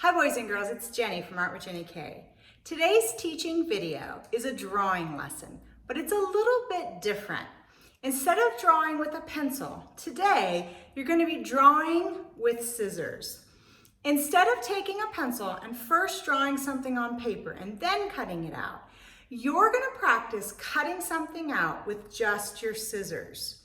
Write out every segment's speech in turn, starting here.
Hi boys and girls, it's Jenny from Art with Jenny K. Today's teaching video is a drawing lesson, but it's a little bit different. Instead of drawing with a pencil, today you're going to be drawing with scissors. Instead of taking a pencil and first drawing something on paper and then cutting it out, you're going to practice cutting something out with just your scissors.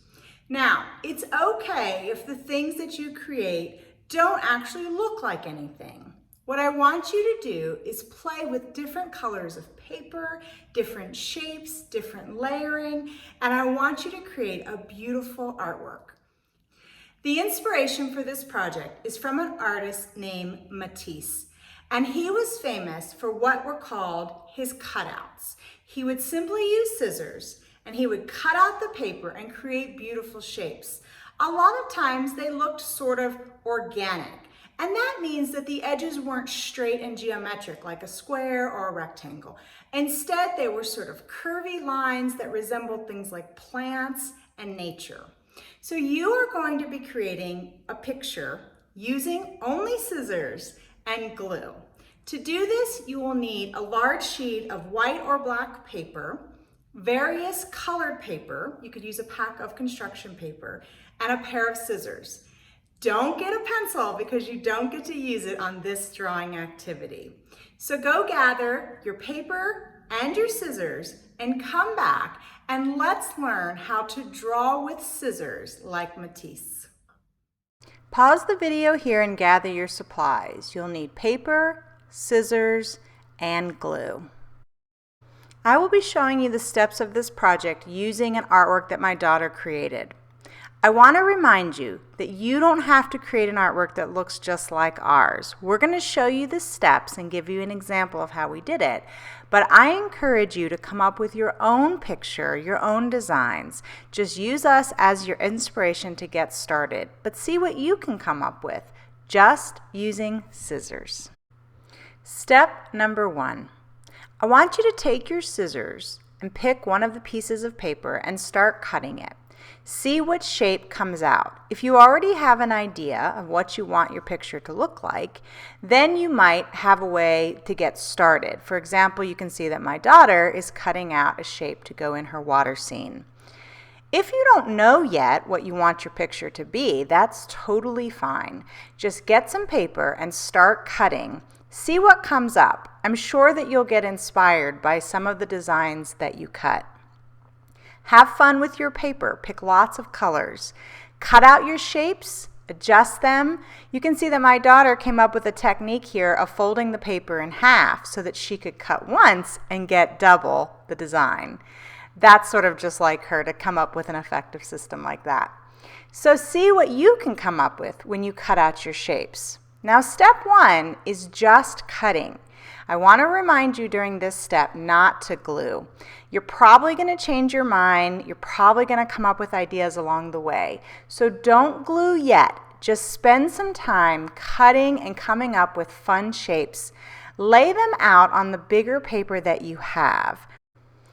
Now, it's okay if the things that you create don't actually look like anything. What I want you to do is play with different colors of paper, different shapes, different layering, and I want you to create a beautiful artwork. The inspiration for this project is from an artist named Matisse, and he was famous for what were called his cutouts. He would simply use scissors and he would cut out the paper and create beautiful shapes. A lot of times they looked sort of organic. And that means that the edges weren't straight and geometric like a square or a rectangle. Instead, they were sort of curvy lines that resembled things like plants and nature. So you are going to be creating a picture using only scissors and glue. To do this, you will need a large sheet of white or black paper, various colored paper, you could use a pack of construction paper, and a pair of scissors. Don't get a pencil because you don't get to use it on this drawing activity. So go gather your paper and your scissors and come back and let's learn how to draw with scissors like Matisse. Pause the video here and gather your supplies. You'll need paper, scissors, and glue. I will be showing you the steps of this project using an artwork that my daughter created. I want to remind you that you don't have to create an artwork that looks just like ours. We're going to show you the steps and give you an example of how we did it, but I encourage you to come up with your own picture, your own designs. Just use us as your inspiration to get started, but see what you can come up with just using scissors. Step number 1. I want you to take your scissors and pick one of the pieces of paper and start cutting it. See what shape comes out. If you already have an idea of what you want your picture to look like, then you might have a way to get started. For example, you can see that my daughter is cutting out a shape to go in her water scene. If you don't know yet what you want your picture to be, that's totally fine. Just get some paper and start cutting. See what comes up. I'm sure that you'll get inspired by some of the designs that you cut. Have fun with your paper. Pick lots of colors. Cut out your shapes, adjust them. You can see that my daughter came up with a technique here of folding the paper in half so that she could cut once and get double the design. That's sort of just like her to come up with an effective system like that. So see what you can come up with when you cut out your shapes. Now, step 1 is just cutting. I want to remind you during this step not to glue. You're probably going to change your mind. You're probably going to come up with ideas along the way. So don't glue yet. Just spend some time cutting and coming up with fun shapes. Lay them out on the bigger paper that you have.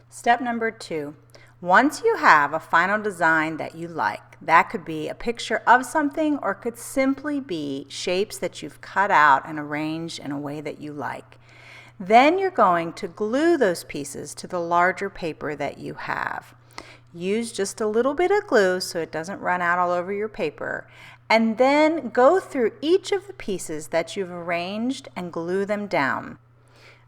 Step number 2. Once you have a final design that you like, that could be a picture of something or could simply be shapes that you've cut out and arranged in a way that you like. Then you're going to glue those pieces to the larger paper that you have. Use just a little bit of glue so it doesn't run out all over your paper. And then go through each of the pieces that you've arranged and glue them down.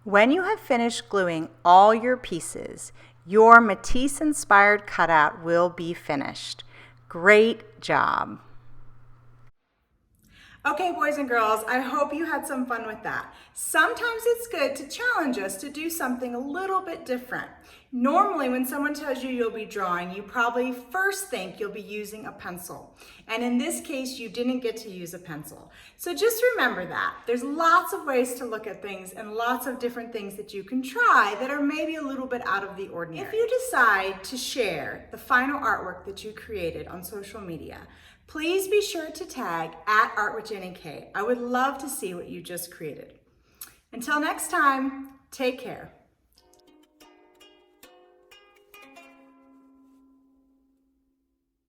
When you have finished gluing all your pieces, your Matisse-inspired cutout will be finished. Great job! Okay, boys and girls, I hope you had some fun with that. Sometimes it's good to challenge us to do something a little bit different. Normally, when someone tells you you'll be drawing, you probably first think you'll be using a pencil. And in this case, you didn't get to use a pencil. So just remember that. There's lots of ways to look at things and lots of different things that you can try that are maybe a little bit out of the ordinary. If you decide to share the final artwork that you created on social media, please be sure to tag @ArtWithJennyK. I would love to see what you just created. Until next time, take care.